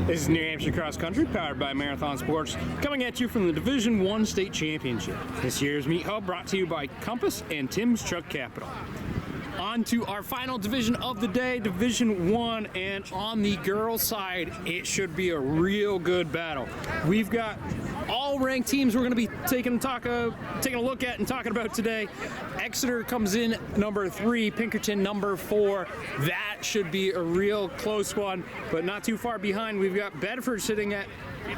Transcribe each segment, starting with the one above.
This is New Hampshire Cross Country, powered by Marathon Sports, coming at you from the Division I State Championship. This year's Meat Hub brought to you by Compass and Tim's Truck Capital. On to our final division of the day, Division I, and on the girls' side, it should be a real good battle. We've got all ranked teams we're going to be taking a look at and talking about today. Exeter comes in number 3, Pinkerton number 4. That should be a real close one, but not too far behind. We've got Bedford sitting at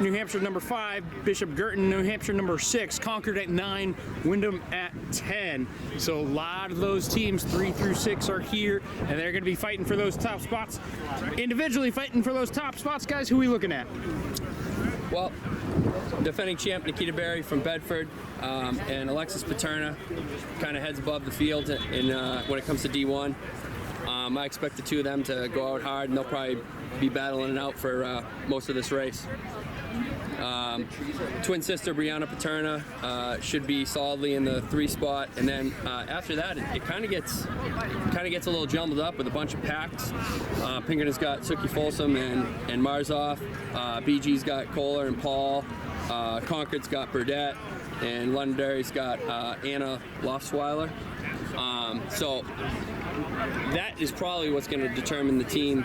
New Hampshire number 5, Bishop Girton, New Hampshire number 6, Concord at 9, Windham at 10. So a lot of those teams, 3 through 6, are here, and they're going to be fighting for those top spots. Individually fighting for those top spots, guys, who are we looking at? Well, defending champ Nikita Berry from Bedford and Alexis Paterna kind of heads above the field when it comes to D1. I expect the two of them to go out hard, and they'll probably be battling it out for most of this race. Twin sister Brianna Paterna should be solidly in the 3 spot, and then after that it kind of gets a little jumbled up with a bunch of packs. Pinkerton's got Suki Folsom and Marzoff. BG's got Kohler and Paul. Concord's got Burdett, and Londonderry's got Anna Lofsweiler. So that is probably what's going to determine the team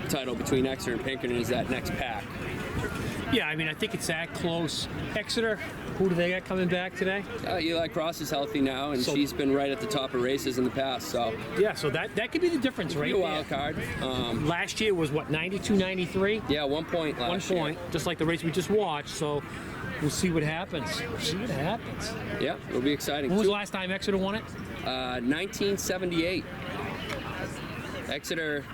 title between Exeter and Pinkerton, is that next pack. Yeah, I mean, I think it's that close. Exeter, who do they got coming back today? Eli Cross is healthy now, and she's been right at the top of races in the past. So yeah, so that could be the difference, right? Wild card. Last year was what, 92, 93? Yeah, 1 point last year. 1 point, just like the race we just watched. So we'll see what happens. Yeah, it'll be exciting. When was the last time Exeter won it? 1978. Exeter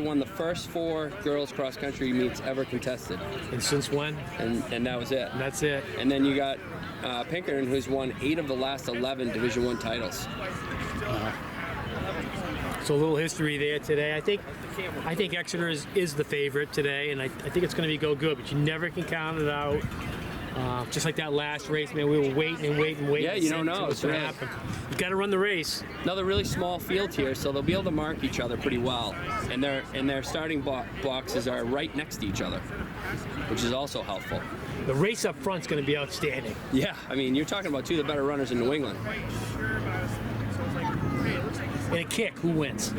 won the first 4 girls cross country meets ever contested. And since when? And that was it. And that's it. And then you got Pinkerton, who's won 8 of the last 11 Division I titles. So a little history there today. I think Exeter is the favorite today, and I think it's going to go good, but you never can count it out. Just like that last race, man, we were waiting. Yeah, you don't know what's going to happen. You got to run the race. Another really small field here, so they'll be able to mark each other pretty well, and their starting boxes are right next to each other, which is also helpful. The race up front's going to be outstanding. Yeah, I mean, you're talking about 2 of the better runners in New England. And a kick, who wins?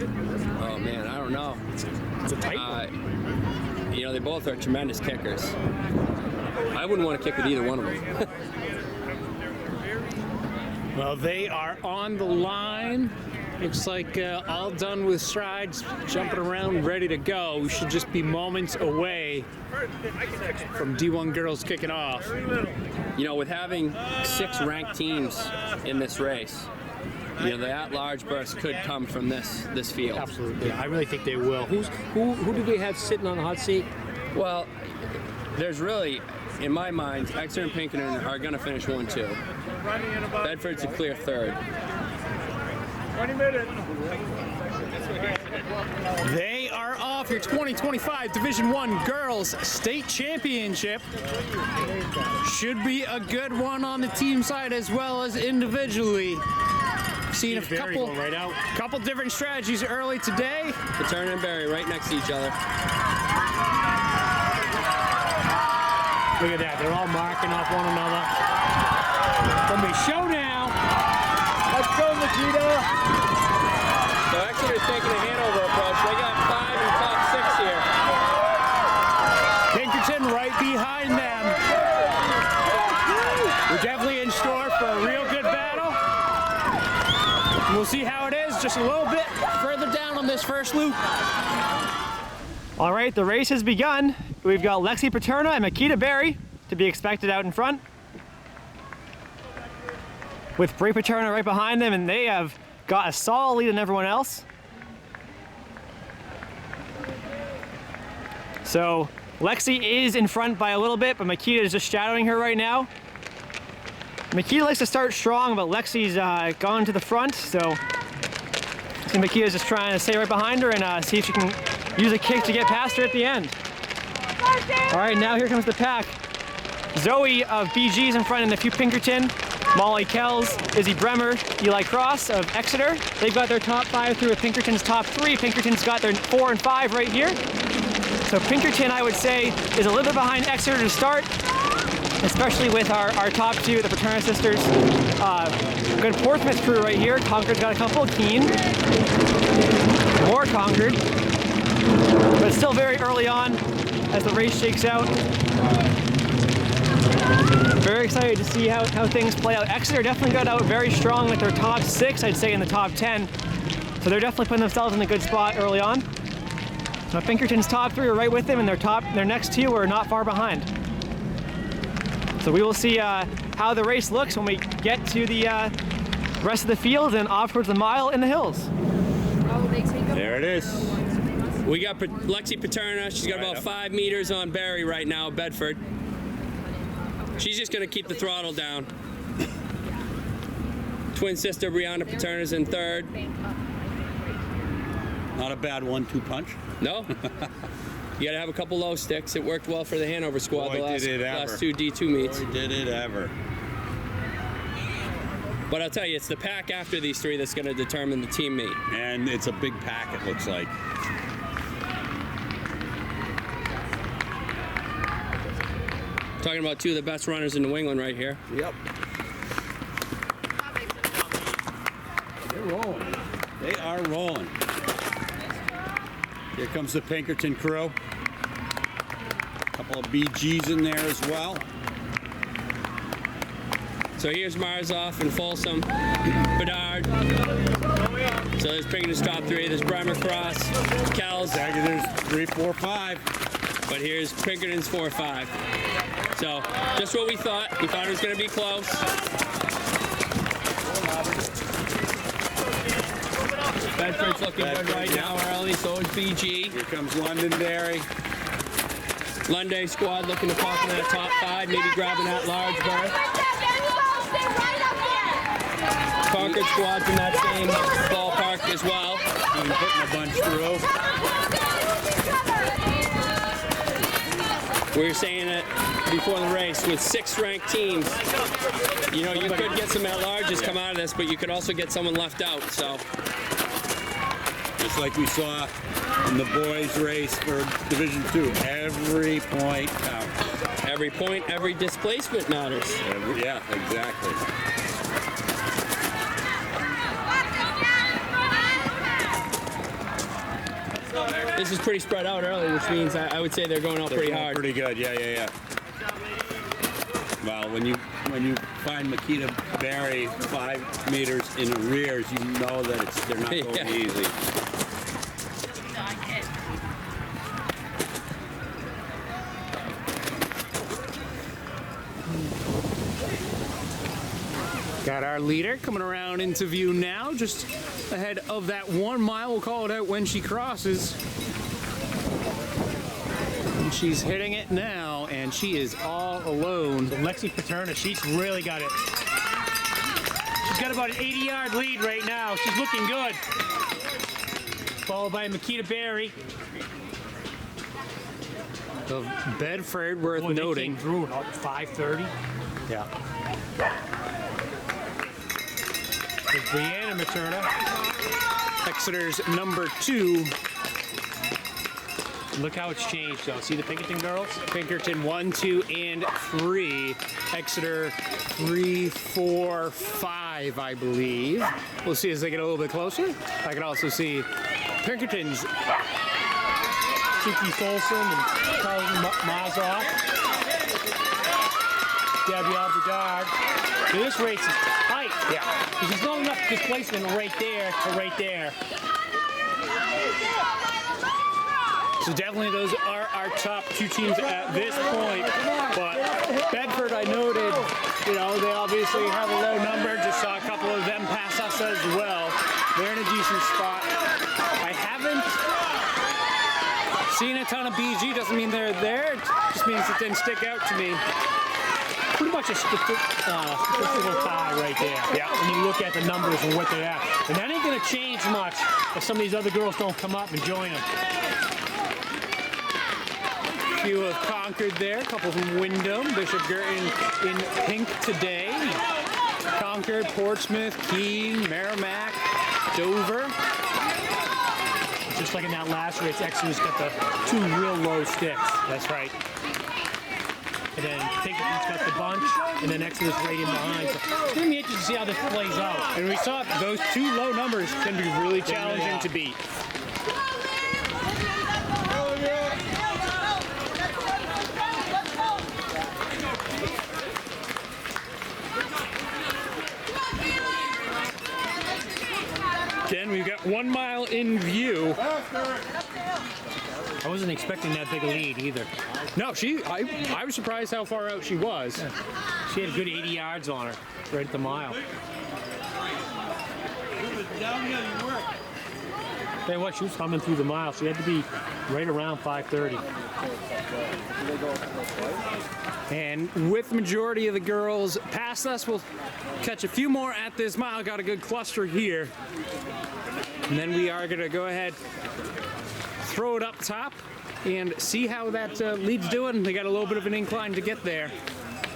Oh man, I don't know. It's a tight one. They both are tremendous kickers. I wouldn't want to kick with either one of them. Well, they are on the line. Looks like all done with strides, jumping around, ready to go. We should just be moments away from D1 girls kicking off. With having 6 ranked teams in this race, the at-large burst could come from this field. Absolutely. I really think they will. Who do they have sitting on the hot seat? Well, there's really, in my mind, Exeter and Pinkerton are going to finish 1-2. Bedford's a clear 3rd. 20 minutes. They are off your 2025 Division I Girls State Championship. Very be a good one on the team side as well as individually. Seen a couple different strategies early today. Paterna and Berry right next to each other. Look at that, they're all marking off one another. From the showdown. Let's go, Nikita. So Exeter's taking a Hanover approach. They got 5 in the top 6 here. Pinkerton right behind them. We're definitely in store for a real good battle. We'll see how it is just a little bit further down on this first loop. All right, the race has begun. We've got Lexi Paterna and Nikita Berry to be expected out in front, with Bray Paterna right behind them, and they have got a solid lead on everyone else. So Lexi is in front by a little bit, but Nikita is just shadowing her right now. Nikita likes to start strong, but Lexi's gone to the front, so Nikita's just trying to stay right behind her and see if she can use a kick to get past her at the end. All right, now here comes the pack. Zoe of BG's in front, and a few Pinkerton. Molly Kells, Izzy Bremer, Eli Cross of Exeter. They've got their top 5 through with Pinkerton's top 3. Pinkerton's got their 4 and 5 right here. So Pinkerton, I would say, is a little bit behind Exeter to start, especially with our top two, the Paterna sisters. Good Portsmouth crew right here. Concord's got a couple. Keene. More Concord. But still very early on as the race shakes out. Very excited to see how things play out. Exeter definitely got out very strong with their top 6, I'd say, in the top 10. So they're definitely putting themselves in a good spot early on. So Pinkerton's top 3 are right with them, and their next 2 are not far behind. So we will see how the race looks when we get to the rest of the field and off towards the mile in the hills. There it is. We got Lexi Paterna. She's got about 5 meters on Barry right now, Bedford. She's just gonna keep the throttle down. Twin sister Brianna Paterna's in 3rd. Not a bad 1-2 punch. No. You gotta have a couple low sticks. It worked well for the Hanover squad Boy, the last 2 D2 meets. Boy, did it ever. But I'll tell you, it's the pack after these 3 that's gonna determine the team meet. And it's a big pack, it looks like. Talking about 2 of the best runners in New England right here. Yep. They're rolling. They are rolling. Here comes the Pinkerton crew. A couple of BGs in there as well. So here's Marzoff and Folsom, Bedard. So there's Pinkerton's top 3. There's Bremer Cross, Kells. There's 3, 4, 5. But here's Pinkerton's 4-5. So just what we thought. We thought it was going to be close. Bedford's looking good right now early, so is BG. Here comes Londonderry. Lunday squad looking to pop in that top 5, maybe grabbing that large berth. Concord squad's in that same ballpark as well. And putting a bunch through. We were saying it before the race, with 6 ranked teams, you know, you could get some at-larges come out of this, but you could also get someone left out, so. Just like we saw in the boys' race for Division 2, every point counts. Every point, every displacement matters. Yeah, exactly. This is pretty spread out early, which means I would say they're going out pretty hard. Pretty good, yeah. Well, when you find Makita Barry 5 meters in arrears, you know that they're not going easy. Got our leader coming around into view now, just ahead of that 1 mile. We'll call it out when she crosses. And she's hitting it now, and she is all alone. So Lexi Paterna, she's really got it. She's got about an 80-yard lead right now. She's looking good. Followed by Makita Barry. Of Bedford, worth noting. They came through at 5:30. Yeah. There's Brianna Materna. Exeter's number 2. Look how it's changed, though. See the Pinkerton girls? Pinkerton 1, 2, and 3. Exeter 3, 4, 5, I believe. We'll see as they get a little bit closer. I can also see Pinkerton's Suki Folsom and Carlton Mazoff. Gabrielle Bedard. So this race is tight. Yeah. Because there's not enough displacement right there to right there. So definitely those are our top 2 teams at this point. But Bedford, I noted, you know, they obviously have a low number. Just saw a couple of them pass us as well. They're in a decent spot. I haven't seen a ton of BG. Doesn't mean they're there. It just means it didn't stick out to me. Pretty much a statistical tie right there. Yeah. When you look at the numbers and what they are. And that ain't going to change much if some of these other girls don't come up and join them. Few of Concord there, a couple from Wyndham, Bishop Girton in pink today. Concord, Portsmouth, Keene, Merrimack, Dover. just like in that last race, Exeter's got the 2 real low sticks. That's right. And then Pinkerton's got the bunch, and then Exeter's right in behind. So it's going to be interesting to see how this plays out. And we saw those 2 low numbers can be really challenging to beat. Again, we've got 1 mile in view. I wasn't expecting that big a lead either. No, I was surprised how far out she was. Yeah. She had a good 80 yards on her, right at the mile. Tell you what, she was coming through the mile. She had to be right around 5:30. And with the majority of the girls past us, we'll catch a few more at this mile. Got a good cluster here. And then we are going to go ahead, throw it up top, and see how that lead's doing. They got a little bit of an incline to get there.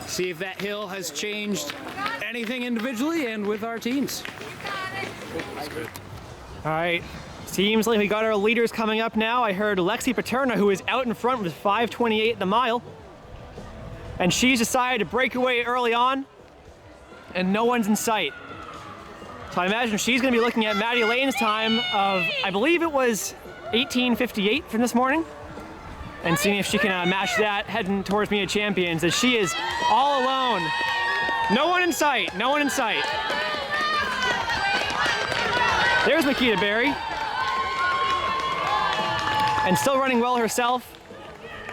See if that hill has changed anything individually and with our teams. All right, seems like we got our leaders coming up now. I heard Lexi Paterna, who is out in front with 5:28 at the mile. And she's decided to break away early on, and no one's in sight. So I imagine she's going to be looking at Maddie Lane's time of, I believe it was 18:58 from this morning, and seeing if she can match that heading towards Meet of Champions, as she is all alone. No one in sight, no one in sight. There's Makita Berry. And still running well herself.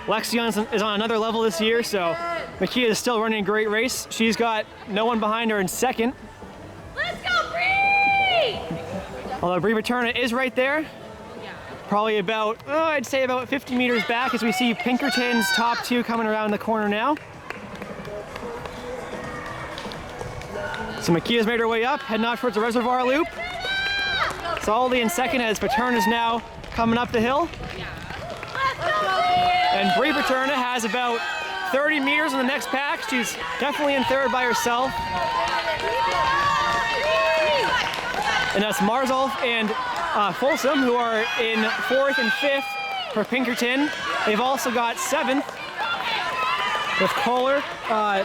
Lexi is on another level this year, so Makita is still running a great race. She's got no one behind her in second. Let's go, Bree! Although Bree Paterna is right there. Probably about, I'd say about 50 meters back, as we see Pinkerton's top 2 coming around the corner now. So Makita's made her way up, heading off towards the reservoir loop. Solidly in second as Paterna's now coming up the hill. And Bree Paterna has about 30 meters in the next pack. She's definitely in third by herself. And that's Marzolf and Folsom, who are in 4th and 5th for Pinkerton. They've also got 7th with Kohler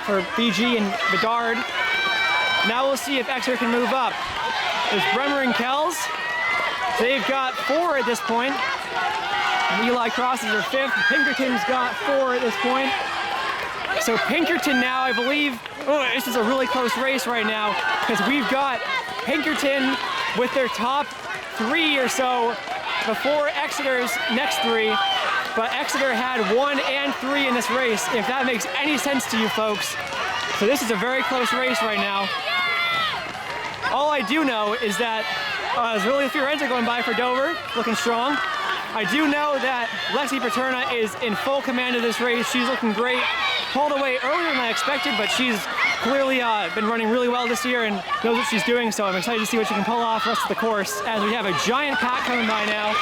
for BG and Bedard. Now we'll see if Exeter can move up. There's Bremer and Kells. They've got 4 at this point. Eli crosses her 5th. Pinkerton's got 4 at this point. So Pinkerton now, I believe, this is a really close race right now, because we've got Pinkerton with their top 3 or so before Exeter's next 3. But Exeter had 1 and 3 in this race, if that makes any sense to you folks. So this is a very close race right now. All I do know is that there's really a few runs are going by for Dover, looking strong. I do know that Lexi Paterna is in full command of this race. She's looking great. Pulled away earlier than I expected, but she's clearly been running really well this year and knows what she's doing, so I'm excited to see what she can pull off the rest of the course, as we have a giant pack coming by now.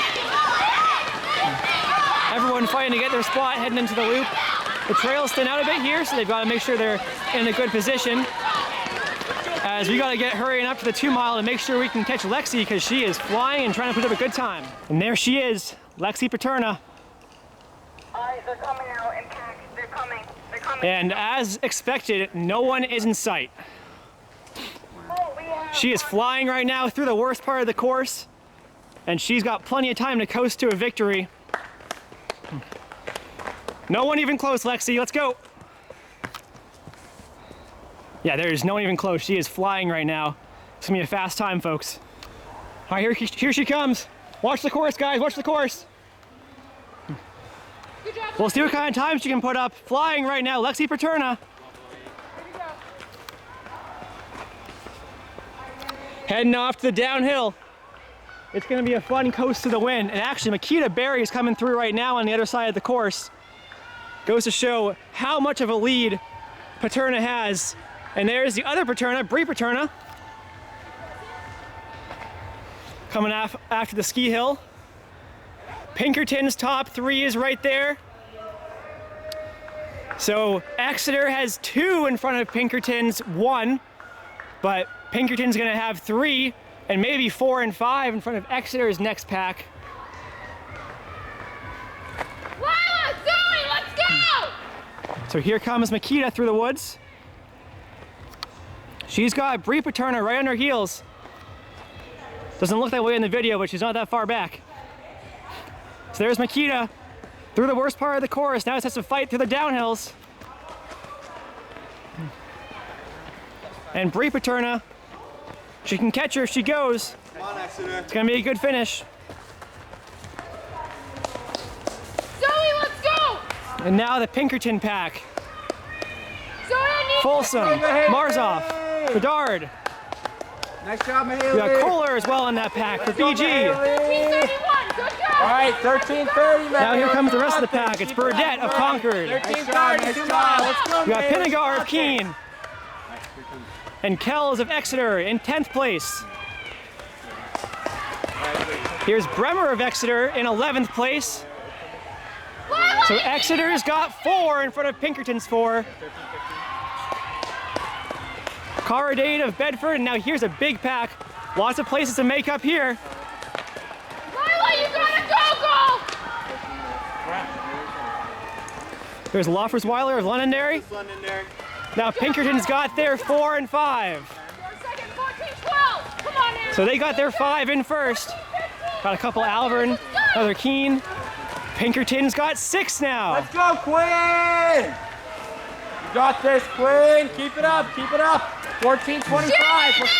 Everyone fighting to get their spot heading into the loop. The trails thin out a bit here, so they've got to make sure they're in a good position, as we got to get hurrying up to the 2 mile to make sure we can catch Lexi, because she is flying and trying to put up a good time. And there she is, Lexi Paterna. They're coming out in packs. They're coming. They're coming. And as expected, no one is in sight. She is flying right now through the worst part of the course, and she's got plenty of time to coast to a victory. No one even close, Lexi. Let's go. Yeah, there's no one even close. She is flying right now. It's gonna be a fast time, folks. All right, here she comes. Watch the course, guys. Watch the course. We'll see what kind of time she can put up. Flying right now, Lexi Paterna. Heading off to the downhill. It's gonna be a fun coast to the wind. And actually, Makita Berry is coming through right now on the other side of the course. Goes to show how much of a lead Paterna has. And there's the other Paterna, Bree Paterna, coming after the ski hill. Pinkerton's top 3 is right there. So Exeter has 2 in front of Pinkerton's 1, but Pinkerton's gonna have 3 and maybe 4 and 5 in front of Exeter's next pack. So here comes Makita through the woods. She's got Brie Paterna right on her heels. Doesn't look that way in the video, but she's not that far back. So there's Makita through the worst part of the course. Now it has to fight through the downhills. And Brie Paterna, she can catch her if she goes. Come on, Exeter. It's gonna be a good finish. Zoe, let's go! And now the Pinkerton pack. Zoe, I need Folsom, Marzov, Bedard. Nice job, We Mahaley. got Kohler as well in that pack for BG. 1331, good job! All right, 13:30, man. Now here comes the rest of the pack. It's Burdette of Concord. 13:30, 2 miles. Let's go, We got Mahaley. Pinnegar of Keene. And Kells of Exeter in 10th place. Here's Bremer of Exeter in 11th place. So Exeter's got 4 in front of Pinkerton's 4. Caradade of Bedford, and now here's a big pack. Lots of places to make up here. Lila, you gotta go! There's Loffersweiler of Londonderry. Londonderry. Now Pinkerton's got their 4 and 5. 4 seconds, 14, 12. Come on, Aaron. So they got their 5 in first. Got a couple Alvern, another Keene. Pinkerton's got 6 now. Let's go, Quinn. You got this, Quinn. Keep it up, keep it up. 14:25. Let's go.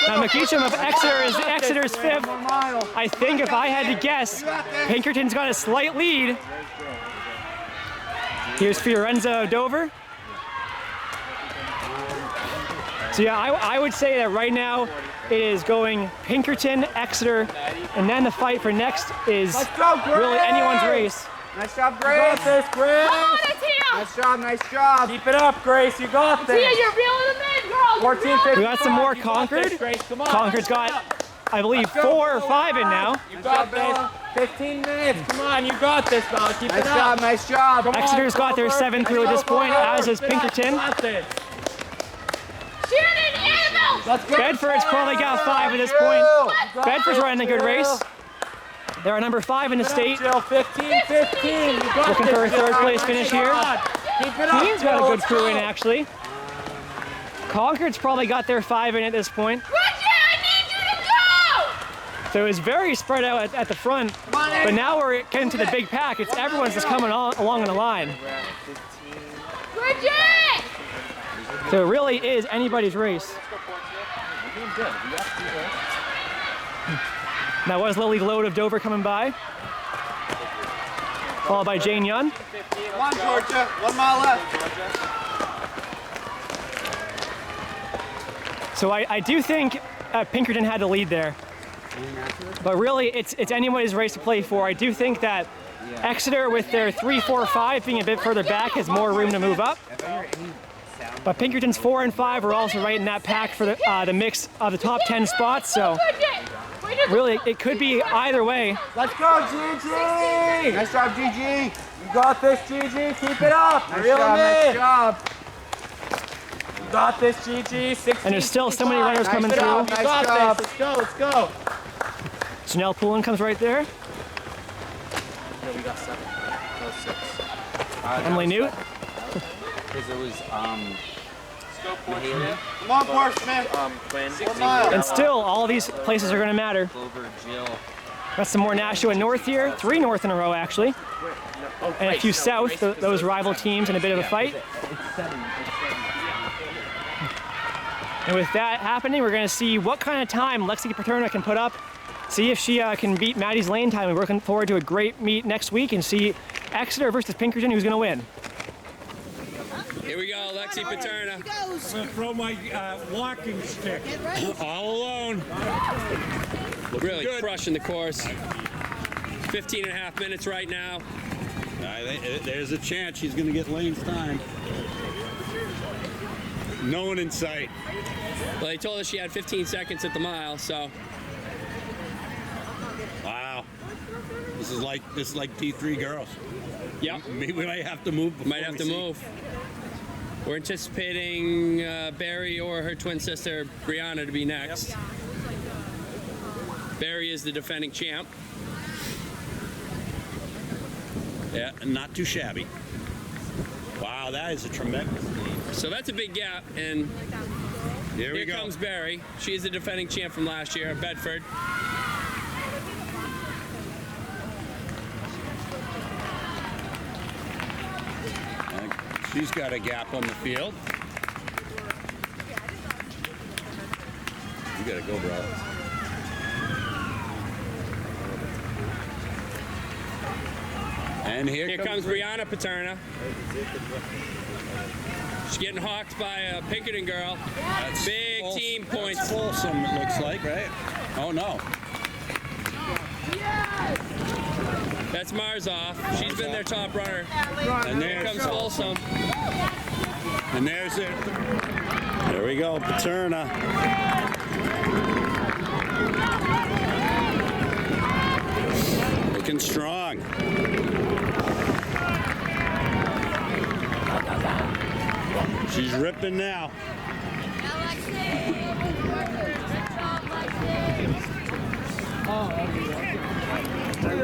Now McEacham of Exeter is Exeter's 5th. 1 mile. I think if I had to guess, Pinkerton's got a slight lead. Here's Fiorenza of Dover. So yeah, I would say that right now it is going Pinkerton, Exeter, and then the fight for next is Let's go, Grace. really anyone's race. Nice job, Grace. You got this, Grace. Come on, Atia! Nice job, nice job. Keep it up, Grace. You got Atia, this. you're reeling them in, girl! 14:55. We got some more You got Concord. this, Grace. Come on. Concord's got, I believe, 4 or 5 in now. You got this. 15 minutes. Come on, you got this, Bella. Keep it up. Nice job. Come on, Exeter's got their Clover. 7 through at this point, as is Pinkerton. You got this. Shannon, Annabelle! Let's go. Bedford's probably got 5 at this point. Bedford's running a good race. They're at number 5 in the state. Jill, 15. You got Looking this, for a Jill. 3rd place finish here. Keep it up. Keene's got a Jill. good crew in, actually. Concord's probably got their 5 in at this point. Bridget, I need you to go! So it's very spread out at the front. But now we're getting to the big pack. It's everyone's just coming along in the line. Bridget! So it really is anybody's race. That was Lily Gload of Dover coming by. Followed by Jane Young. Come on, Georgia. 1 mile left. So I do think Pinkerton had the lead there. But really, it's anybody's race to play for. I do think that Exeter, with their 3, 4, 5 being a bit further back, has more room to move up. But Pinkerton's 4 and 5 are also right in that pack for the mix of the top 10 spots. So really, it could be either way. Let's go, Gigi. Nice job, Gigi. You got this, Gigi. Keep it up. Nice job, nice job. You got this, Gigi. 16, And there's still so many runners coming nice through. job, nice job. Let's go, let's go. Janelle Poulin comes right there. We got 7. No, 6. Emily Newt. Because it was, Come on, Portsman. Quinn, 1 mile. And still, all of these places are going to matter. Clover, Jill. Got some more Nashua North here. 3 North in a row, actually. And a few South, those rival teams in a bit of a fight. And with that happening, we're going to see what kind of time Lexi Paterna can put up. See if she can beat Maddie's lane time. We're looking forward to a great meet next week and see Exeter versus Pinkerton, who's going to win. Here we go, Lexi Paterna. I'm gonna throw my walking stick. All alone. Really good. crushing the course. 15 and a half minutes right now. There's a chance she's gonna get Lane's time. No one in sight. Well, they told us she had 15 seconds at the mile, so. Wow. This is like D3 girls. Yep, Maybe we might have to move. might have to move. We're anticipating Barry or her twin sister, Brianna, to be next. Barry is the defending champ. Yeah, not too shabby. Wow, that is a tremendous lead. So that's a big gap, and Here we here go. comes Barry. She's the defending champ from last year at Bedford. She's got a gap on the field. You gotta go, bro. And Here comes Brianna Paterna. She's getting hawked by a Pinkerton girl. That's Big team points. That's Folsom, it looks like, right? Oh no. That's Marzoff. She's been their top runner. And Here comes Folsom. And there's it. There we go, Paterna. Looking strong. She's ripping now.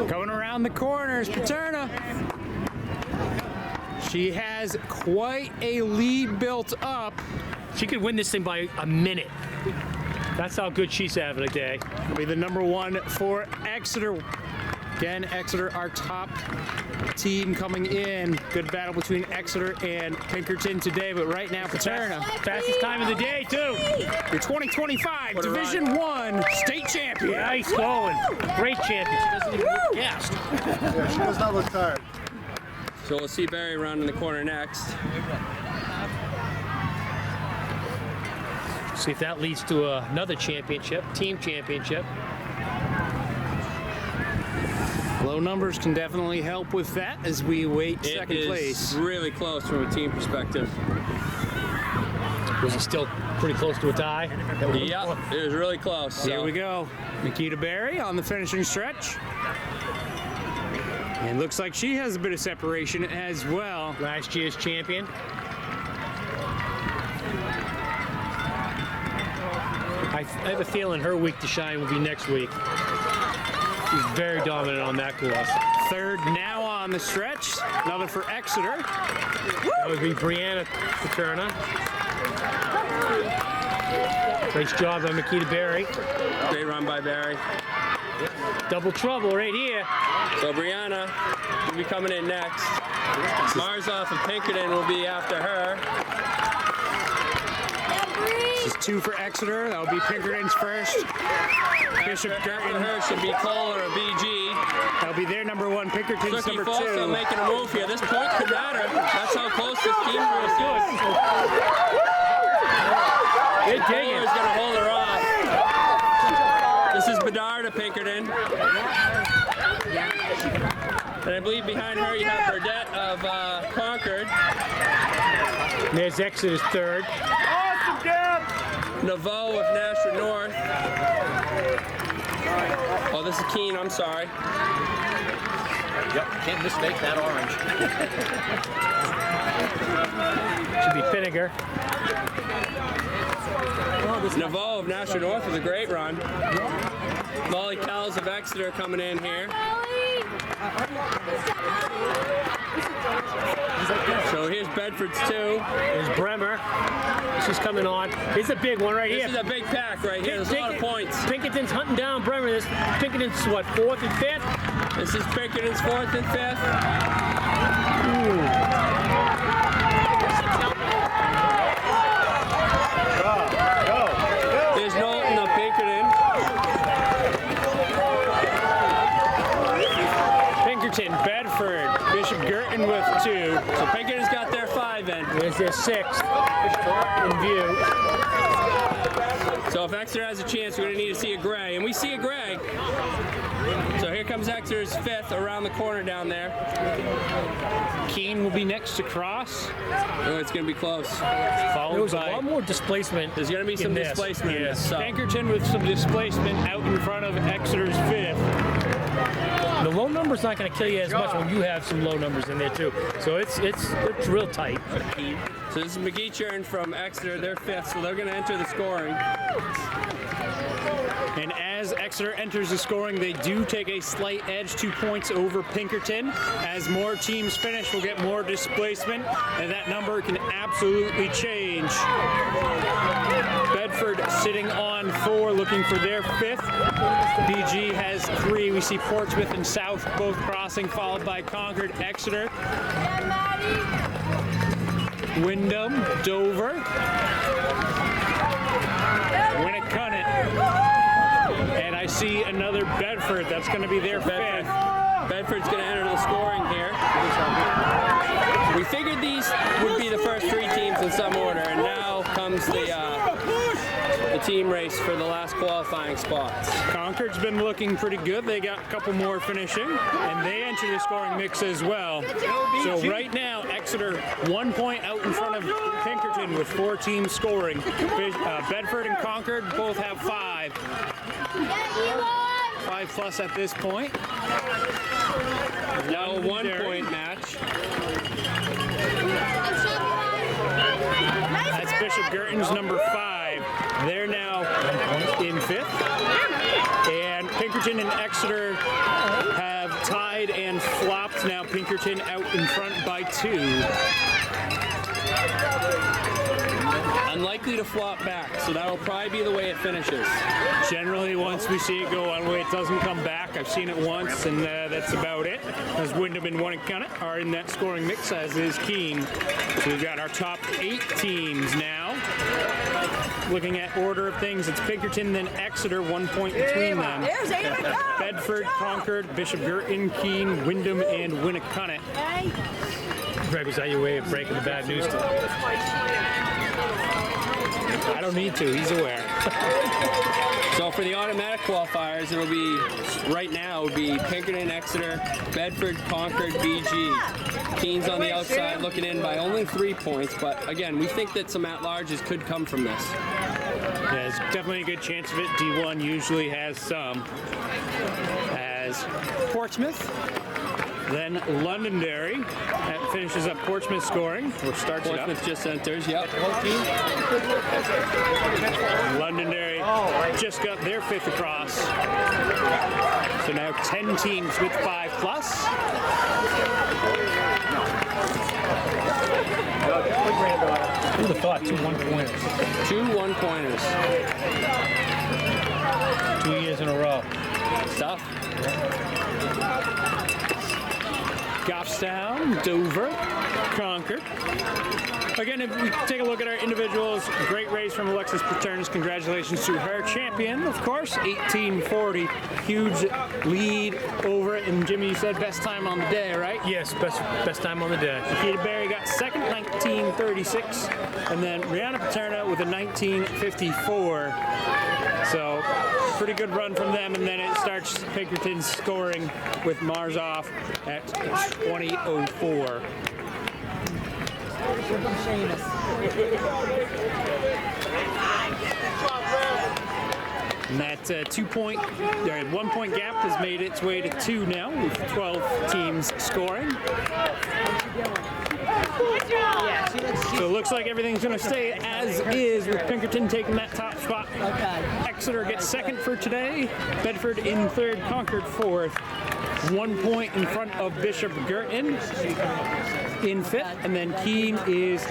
Going around the corners, Paterna. She has quite a lead built up. She could win this thing by a minute. That's how good she's having a day. Will be the number one for Exeter. Again, Exeter, our top team coming in. Good battle between Exeter and Pinkerton today, but right now, Paterna. Fastest time of the day, too. Your 2025 What a Division I state champion. Nice going. Great champion. She doesn't even look gassed. Yeah, she does not look tired. So we'll see Barry around in the corner next. See if that leads to another championship, team championship. Low numbers can definitely help with that as we wait second It is place. really close from a team perspective. Was it still pretty close to a tie? Yeah, it was really close. Here So we go. Nikita Berry on the finishing stretch. And looks like she has a bit of separation as well. Last year's champion. I have a feeling her week to shine will be next week. She's very dominant on that course. Third now on the stretch. Another for Exeter. That would be Brianna Paterna. Nice job by Makita Berry. Great run by Barry. Double trouble right here. So Brianna will be coming in next. Marzoff and Pinkerton will be after her. This is two for Exeter. That'll be Pinkerton's first. Bishop After Girton. her should be Cole or a BG. That'll be their number one. Pinkerton's Suki number Folsom two. making a move here. This point could matter. That's how close this team is. Good Cole digging. is going to hold her off. This is Bedard of Pinkerton. And I believe behind her you have Burdette of Concord. There's Exeter's third. Naveau of Nashua North. Oh, this is Keene, I'm sorry. Yep, can't mistake that orange. Should be Finnegar. Naveau of Nashua North with a great run. Molly Kells of Exeter coming in here. So here's Bedford's two. There's Bremer. She's coming on. Here's a big one right This here. is a big pack right here. There's a lot of points. Pinkerton's hunting down Bremer. This Pinkerton's what, fourth and fifth? This is Pinkerton's fourth and fifth. There's Knowlton of Pinkerton. Pinkerton, Bedford, Bishop Girton with two. So Pinkerton's got their five in. There's their sixth in view. So if Exeter has a chance, we're going to need to see a gray. And we see a gray. So here comes Exeter's fifth around the corner down there. Keene will be next to cross. Oh, it's going to be close. There Followed was a by lot more displacement. There's going to be some in this. displacement in Yeah. this. So. Pinkerton with some displacement out in front of Exeter's fifth. The low number's not going to kill you as much when you have some low numbers in there too. So it's real tight. So this is McGeechern from Exeter. They're fifth, so they're going to enter the scoring. And as Exeter enters the scoring, they do take a slight edge, 2 points over Pinkerton. As more teams finish, we'll get more displacement, and that number can absolutely change. Bedford sitting on 4, looking for their 5th. BG has 3. We see Portsmouth and South both crossing, followed by Concord, Exeter, Wyndham, Dover, Winnicott, and I see another Bedford. That's going to be their 5th. Bedford's going to enter the scoring here. We figured these would be the first 3 teams in some order, and now comes the team race for the last qualifying spots. Concord's been looking pretty good. They got a couple more finishing, and they enter the scoring mix as well. So right now, Exeter 1 point out in front of Pinkerton with 4 teams scoring. Bedford and Concord both have 5. 5 plus at this point. Now a 1 point match. That's Bishop Girton's number 5. They're now in 5th. And Pinkerton and Exeter have tied and flopped. Now Pinkerton out in front by 2. Unlikely to flop back, so that'll probably be the way it finishes. Generally, once we see it go one way, it doesn't come back. I've seen it once, and that's about it. As Wyndham and Winnicott are in that scoring mix, as is Keene. So we've got our top 8 teams now. Looking at order of things, it's Pinkerton, then Exeter, 1 point between them. Bedford, Concord, Bishop Girton, Keene, Wyndham, and Winnicott. Greg, was that your way of breaking the bad news to him? I don't need to, he's aware. So for the automatic qualifiers, it'll be, right now, it would be Pinkerton, Exeter, Bedford, Concord, BG. Keene's on the outside looking in by only 3 points, but again, we think that some at-larges could come from this. Yeah, there's definitely a good chance of it. D1 usually has some. As Portsmouth, then Londonderry. That finishes up Portsmouth scoring, or starts it up. Portsmouth just enters, yep. Londonderry just got their 5th across. So now 10 teams with 5 plus. Who'd have thought 2 1-pointers? 2 1-pointers. 2 years in a row. Tough. Goffstown, Dover, Concord. Again, if we take a look at our individuals, great race from Alexis Paternos. Congratulations to her champion, of course, 18:40. Huge lead over it. And Jimmy, you said best time on the day, right? Yes, best time on the day. Nikita Berry got second, 19:36. And then Rihanna Paterno with a 19:54. So pretty good run from them, and then it starts Pinkerton scoring with Marzoff at 20:04. And that 1 point gap has made its way to 2 now, with 12 teams scoring. So it looks like everything's going to stay as is, with Pinkerton taking that top spot. Exeter gets second for today. Bedford in 3rd, Concord 4th. 1 point in front of Bishop Girton in 5th, and then Keene is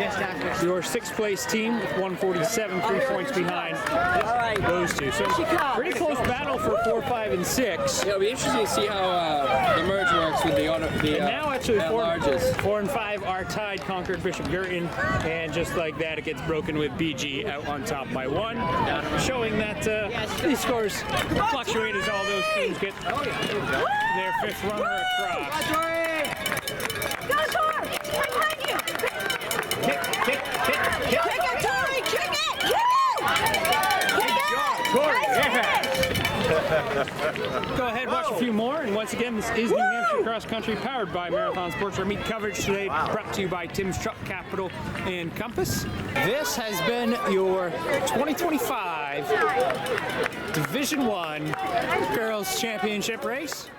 your 6th place team with 147, 3 points behind those two. So pretty close battle for 4, 5, and 6. Yeah, it'll be interesting to see how the merge works with the now actually 4 at-larges. and 5 are tied, Concord, Bishop Girton, and just like that it gets broken with BG out on top by 1, showing that these scores fluctuate as all those teams get their 5th runner across. Go, Tor! Behind you! Kick it, Tori! Kick it! Go ahead, watch a few more, and once again, this is New Hampshire Cross Country, powered by Marathon Sports. Our meet coverage today brought to you by Tim's Truck Capital and Compass. This has been your 2025 Division I Girls Championship race.